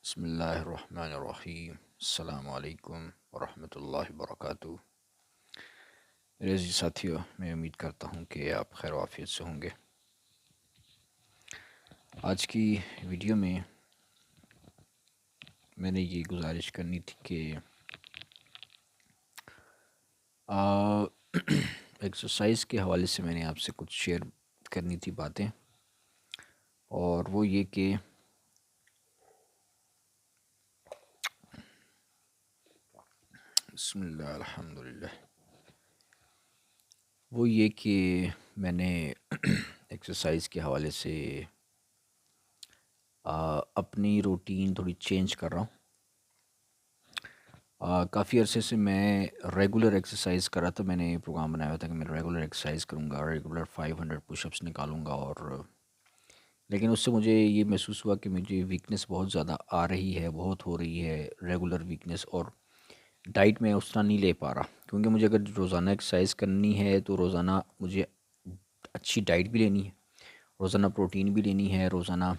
बिस्मिल्लाहिर्रहमानिर्रहीम। अस्सलामु अलैकुम वरहमतुल्लाहि वबरकातुहू। मेरे अज़ीज़ साथियों, मैं उम्मीद करता हूँ कि आप खैर आफियत से होंगे। आज की वीडियो में मैंने ये गुजारिश करनी थी कि एक्सरसाइज के हवाले से मैंने आपसे कुछ शेयर करनी थी बातें, और वो ये कि बिस्मिल्लाह अल्हम्दुलिल्लाह, वो ये कि मैंने एक्सरसाइज के हवाले से अपनी रूटीन थोड़ी चेंज कर रहा हूँ। काफ़ी अरसे से मैं रेगुलर एक्सरसाइज कर रहा था। मैंने प्रोग्राम बनाया हुआ था कि मैं रेगुलर एक्सरसाइज करूँगा, रेगुलर 500 पुशअप्स निकालूंगा, और लेकिन उससे मुझे ये महसूस हुआ कि मुझे वीकनेस बहुत ज़्यादा आ रही है, बहुत हो रही है रेगुलर वीकनेस, और डाइट में उस तरह नहीं ले पा रहा। क्योंकि मुझे अगर रोज़ाना एक्सरसाइज करनी है तो रोज़ाना मुझे अच्छी डाइट भी लेनी है, रोज़ाना प्रोटीन भी लेनी है, रोज़ाना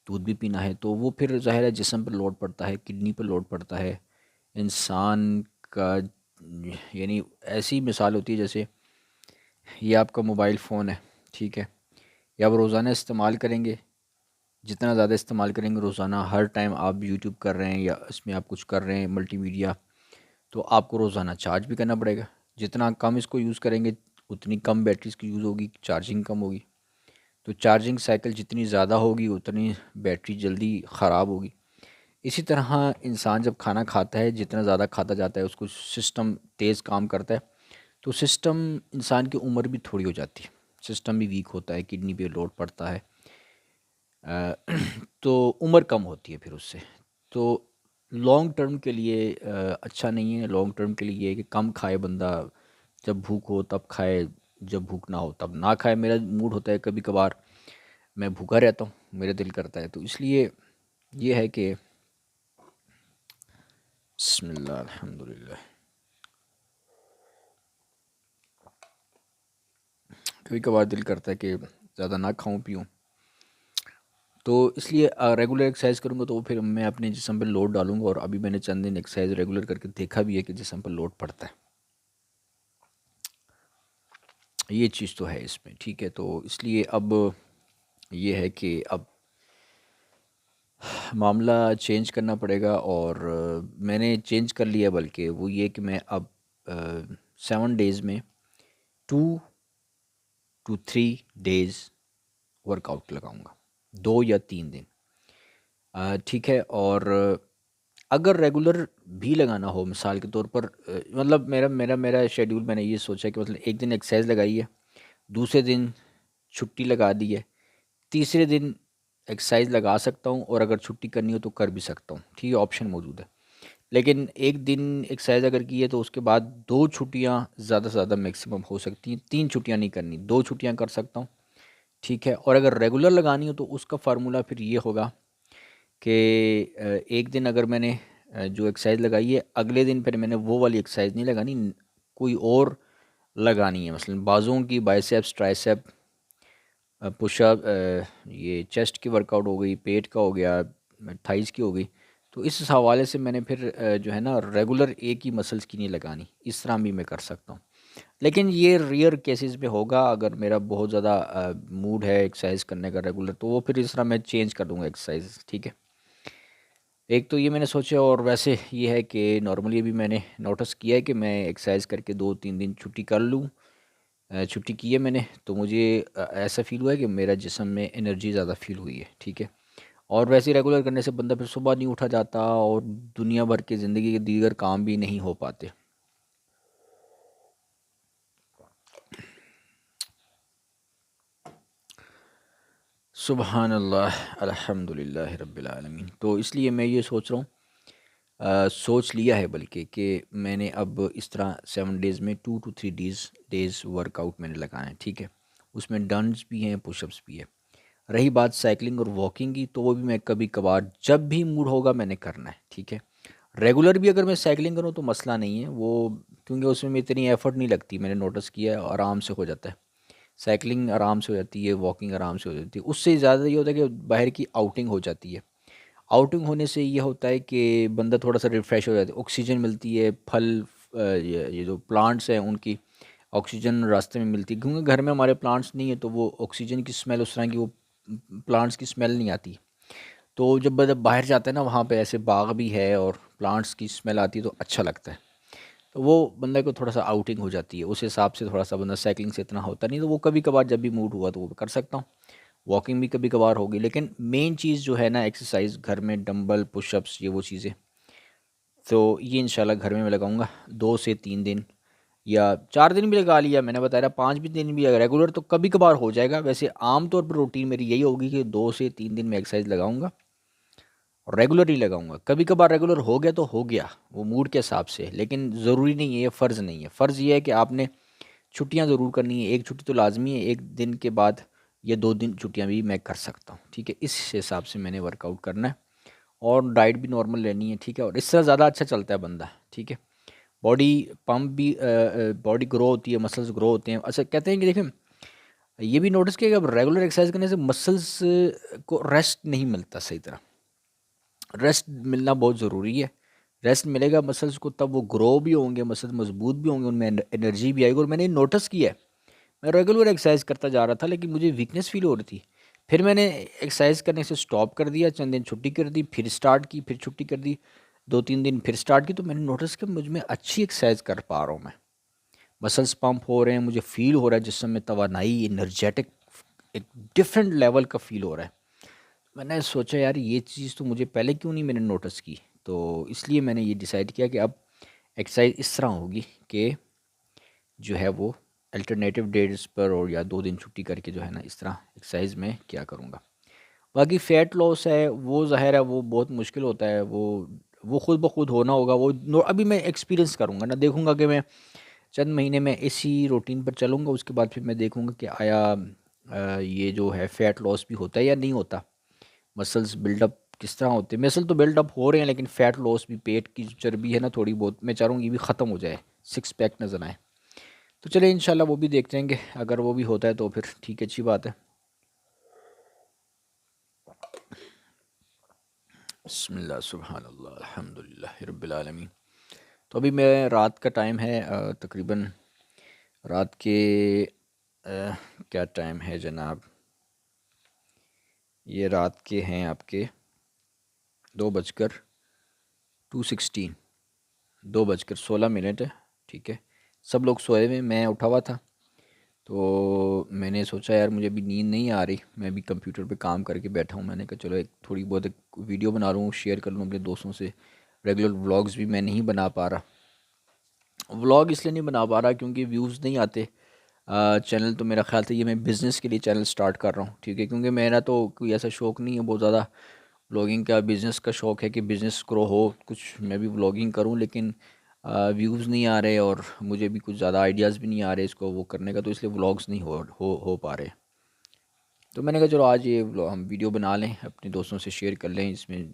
दूध भी पीना है। तो वो फिर ज़ाहिर है जिस्म पर लोड पड़ता है, किडनी पर लोड पड़ता है इंसान का। यानी ऐसी मिसाल होती है जैसे ये आपका मोबाइल फ़ोन है, ठीक है, ये आप रोज़ाना इस्तेमाल करेंगे, जितना ज़्यादा इस्तेमाल करेंगे रोज़ाना, हर टाइम आप यूट्यूब कर रहे हैं या इसमें आप कुछ कर रहे हैं मल्टीमीडिया, तो आपको रोज़ाना चार्ज भी करना पड़ेगा। जितना कम इसको यूज़ करेंगे उतनी कम बैटरीज की यूज़ होगी, चार्जिंग कम होगी। तो चार्जिंग साइकिल जितनी ज़्यादा होगी उतनी बैटरी जल्दी ख़राब होगी। इसी तरह इंसान जब खाना खाता है, जितना ज़्यादा खाता जाता है उसको सिस्टम तेज़ काम करता है, तो सिस्टम इंसान की उम्र भी थोड़ी हो जाती है, सिस्टम भी वीक होता है, किडनी पे लोड पड़ता है, अ, तो उम्र कम होती है फिर उससे। तो लॉन्ग टर्म के लिए अच्छा नहीं है। लॉन्ग टर्म के लिए ये है कि कम खाए बंदा, जब भूख हो तब खाए, जब भूख ना हो तब ना खाए। मेरा मूड होता है कभी कभार मैं भूखा रहता हूँ, मेरा दिल करता है, तो इसलिए ये है कि बिस्मिल्लाह अल्हम्दुलिल्लाह, कभी कभार दिल करता है कि ज़्यादा ना खाऊं पीऊं। तो इसलिए रेगुलर एक्सरसाइज करूँगा तो फिर मैं अपने जिस्म पर लोड डालूंगा, और अभी मैंने चंद दिन एक्सरसाइज रेगुलर करके देखा भी है कि जिस्म पर लोड पड़ता है। ये चीज़ तो है इसमें, ठीक है। तो इसलिए अब ये है कि अब मामला चेंज करना पड़ेगा, और मैंने चेंज कर लिया, बल्कि वो ये कि मैं अब 7 डेज़ में 2 to 3 डेज़ वर्कआउट लगाऊंगा, 2 या 3 दिन, ठीक है। और अगर रेगुलर भी लगाना हो, मिसाल के तौर पर मतलब मेरा मेरा मेरा शेड्यूल, मैंने ये सोचा कि मतलब एक दिन एक्सरसाइज लगाई है, दूसरे दिन छुट्टी लगा दी है, तीसरे दिन एक्सरसाइज लगा सकता हूँ, और अगर छुट्टी करनी हो तो कर भी सकता हूँ, ठीक है, ऑप्शन मौजूद है। लेकिन एक दिन एक्सरसाइज अगर की है तो उसके बाद 2 छुट्टियाँ ज़्यादा से ज़्यादा मैक्सिमम हो सकती हैं, 3 छुट्टियाँ नहीं करनी, 2 छुट्टियाँ कर सकता हूँ, ठीक है। और अगर रेगुलर लगानी हो तो उसका फार्मूला फिर ये होगा कि एक दिन अगर मैंने जो एक्सरसाइज लगाई है, अगले दिन फिर मैंने वो वाली एक्सरसाइज नहीं लगानी, कोई और लगानी है। मसलन बाजुओं की, बाइसेप्स, ट्राइसेप, पुशअप, ये चेस्ट की वर्कआउट हो गई, पेट का हो गया, थाइस की हो गई। तो इस हवाले से मैंने फिर जो है ना रेगुलर एक ही मसल्स की नहीं लगानी, इस तरह भी मैं कर सकता हूँ। लेकिन ये रेयर केसेस में होगा। अगर मेरा बहुत ज़्यादा मूड है एक्सरसाइज करने का रेगुलर, तो वो फिर इस तरह मैं चेंज कर दूँगा एक्सरसाइज, ठीक है। एक तो ये मैंने सोचा, और वैसे ये है कि नॉर्मली भी मैंने नोटिस किया है कि मैं एक्सरसाइज करके 2-3 दिन छुट्टी कर लूँ, छुट्टी की है मैंने, तो मुझे ऐसा फ़ील हुआ है कि मेरा जिस्म में एनर्जी ज़्यादा फ़ील हुई है, ठीक है। और वैसे रेगुलर करने से बंदा फिर सुबह नहीं उठा जाता, और दुनिया भर के ज़िंदगी के दीगर काम भी नहीं हो पाते। सुबहान अल्लाह, अल्हम्दुलिल्लाह रब्बिल आलमीन। तो इसलिए मैं ये सोच रहा हूँ, सोच लिया है बल्कि, कि मैंने अब इस तरह 7 डेज़ में 2 to 3 डेज़ वर्कआउट मैंने लगाना है, ठीक है। उसमें डंस भी हैं, पुशअप्स भी है। रही बात साइकिलिंग और वॉकिंग की, तो वो भी मैं कभी कभार जब भी मूड होगा मैंने करना है, ठीक है। रेगुलर भी अगर मैं साइकिलिंग करूँ तो मसला नहीं है वो, क्योंकि उसमें इतनी एफर्ट नहीं लगती, मैंने नोटिस किया है, आराम से हो जाता है। साइकिलिंग आराम से हो जाती है, वॉकिंग आराम से हो जाती है। उससे ज़्यादा ये होता है कि बाहर की आउटिंग हो जाती है, आउटिंग होने से ये होता है कि बंदा थोड़ा सा रिफ़्रेश हो जाता है, ऑक्सीजन मिलती है, फल ये जो प्लांट्स हैं उनकी ऑक्सीजन रास्ते में मिलती है, क्योंकि घर में हमारे प्लांट्स नहीं है तो वो ऑक्सीजन की स्मेल उस तरह की वो प्लांट्स की स्मेल नहीं आती। तो जब बंदा बाहर जाता है ना, वहाँ पे ऐसे बाग भी है और प्लांट्स की स्मेल आती है तो अच्छा लगता है। तो वो बंदे को थोड़ा सा आउटिंग हो जाती है, उस हिसाब से थोड़ा सा बंदा साइकिलिंग से इतना होता नहीं, तो वो कभी कभार जब भी मूड हुआ तो वो कर सकता हूँ। वॉकिंग भी कभी कभार होगी, लेकिन मेन चीज़ जो है ना एक्सरसाइज घर में डंबल पुशअप्स ये वो चीज़ें, तो ये इंशाल्लाह घर में मैं लगाऊंगा 2 से 3 दिन या 4 दिन भी लगा लिया मैंने बताया, 5 भी दिन भी अगर रेगुलर तो कभी कभार हो जाएगा। वैसे आम तौर पर रूटीन मेरी यही होगी कि 2 से 3 दिन में एक्सरसाइज लगाऊंगा और रेगुलर ही लगाऊंगा। कभी कभार रेगुलर हो गया तो हो गया, वो मूड के हिसाब से, लेकिन ज़रूरी नहीं है, ये फ़र्ज़ नहीं है। फ़र्ज़ ये है कि आपने छुट्टियां ज़रूर करनी है, एक छुट्टी तो लाजमी है, एक दिन के बाद या 2 दिन छुट्टियां भी मैं कर सकता हूँ, ठीक है। इस हिसाब से मैंने वर्कआउट करना है और डाइट भी नॉर्मल लेनी है, ठीक है। और इससे ज़्यादा अच्छा चलता है बंदा, ठीक है। बॉडी पम्प भी, बॉडी ग्रो होती है, मसल्स ग्रो होते हैं। अच्छा कहते हैं कि देखें, ये भी नोटिस किया कि अब रेगुलर एक्सरसाइज करने से मसल्स को रेस्ट नहीं मिलता सही तरह। रेस्ट मिलना बहुत ज़रूरी है। रेस्ट मिलेगा मसल्स को तब वो ग्रो भी होंगे, मसल्स मजबूत भी होंगे, उनमें एनर्जी भी आएगी। और मैंने नोटिस किया है, मैं रेगुलर एक्सरसाइज करता जा रहा था लेकिन मुझे वीकनेस फील हो रही थी। फिर मैंने एक्सरसाइज करने से स्टॉप कर दिया, चंद दिन छुट्टी कर दी, फिर स्टार्ट की, फिर छुट्टी कर दी, 2-3 दिन फिर स्टार्ट की, तो मैंने नोटिस कि मुझ में अच्छी एक्सरसाइज कर पा रहा हूँ मैं। मसल्स पंप हो रहे हैं, मुझे फील हो रहा है जिससे मैं तवानाई एनर्जेटिक एक डिफरेंट लेवल का फील हो रहा है। मैंने सोचा यार ये चीज़ तो मुझे पहले क्यों नहीं मैंने नोटिस की। तो इसलिए मैंने ये डिसाइड किया कि अब एक्सरसाइज इस तरह होगी कि जो है वो अल्टरनेटिव डेज पर और या 2 दिन छुट्टी करके जो है ना, इस तरह एक्सरसाइज में क्या करूँगा। बाकी फ़ैट लॉस है वो ज़ाहिर है वो बहुत मुश्किल होता है, वो खुद ब खुद होना होगा। अभी मैं एक्सपीरियंस करूँगा ना, देखूँगा कि मैं चंद महीने में इसी रूटीन पर चलूँगा, उसके बाद फिर मैं देखूँगा कि आया ये जो है फ़ैट लॉस भी होता है या नहीं होता, मसल्स बिल्डअप किस तरह होते हैं। मसल तो बिल्डअप हो रहे हैं लेकिन फ़ैट लॉस भी, पेट की जो चर्बी है ना थोड़ी बहुत, मैं चाह रहा हूँ ये भी ख़त्म हो जाए, सिक्स पैक नज़र आए। तो चलिए इंशाल्लाह वो भी देखते हैं, अगर वो भी होता है तो फिर ठीक है, अच्छी बात है। बिस्मिल्लाह सुब्हानल्लाह अल्हम्दुलिल्लाह रब्बिल आलमीन। तो अभी मैं रात का टाइम है, तकरीबन रात के क्या टाइम है जनाब, ये रात के हैं आपके 2:16, 2:16 है, ठीक है। सब लोग सोए हुए, मैं उठा हुआ था। तो मैंने सोचा यार मुझे अभी नींद नहीं आ रही, मैं भी कंप्यूटर पे काम करके बैठा हूँ, मैंने कहा चलो एक थोड़ी बहुत एक वीडियो बना लूँ, शेयर कर लूँ अपने दोस्तों से। रेगुलर व्लॉग्स भी मैं नहीं बना पा रहा, व्लॉग इसलिए नहीं बना पा रहा क्योंकि व्यूज़ नहीं आते। चैनल तो मेरा ख्याल था, ये मैं बिज़नेस के लिए चैनल स्टार्ट कर रहा हूँ, ठीक है, क्योंकि मेरा तो कोई ऐसा शौक़ नहीं है बहुत ज़्यादा व्लॉगिंग का। बिज़नेस का शौक़ है कि बिज़नेस ग्रो हो, कुछ मैं भी व्लॉगिंग करूँ, लेकिन व्यूज़ नहीं आ रहे और मुझे भी कुछ ज़्यादा आइडियाज़ भी नहीं आ रहे इसको वो करने का, तो इसलिए व्लॉग्स नहीं हो पा रहे। तो मैंने कहा चलो आज ये हम वीडियो बना लें, अपने दोस्तों से शेयर कर लें, इसमें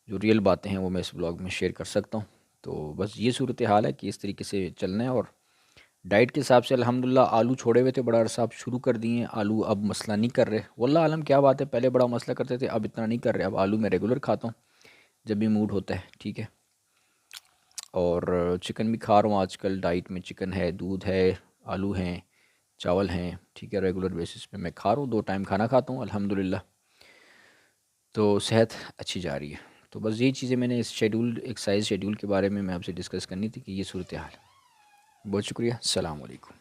जो रियल बातें हैं वो मैं इस व्लॉग में शेयर कर सकता हूँ। तो बस ये सूरत हाल है कि इस तरीके से चलना है। और डाइट के हिसाब से अल्हम्दुलिल्लाह आलू छोड़े हुए थे बड़ा अरसा, अब शुरू कर दिए हैं। आलू अब मसला नहीं कर रहे, वल्लाह आलम क्या बात है, पहले बड़ा मसला करते थे, अब इतना नहीं कर रहे। अब आलू मैं रेगुलर खाता हूँ जब भी मूड होता है, ठीक है। और चिकन भी खा रहा हूँ आजकल, डाइट में चिकन है, दूध है, आलू हैं, चावल हैं, ठीक है। रेगुलर बेसिस पे मैं खा रहा हूँ, 2 टाइम खाना खाता हूँ अल्हम्दुलिल्लाह। तो सेहत अच्छी जा रही है। तो बस यही चीज़ें मैंने इस शेड्यूल एक्सरसाइज शेड्यूल के बारे में मैं आपसे डिस्कस करनी थी कि ये सूरत हाल है। बहुत शुक्रिया, अस्सलाम वालेकुम।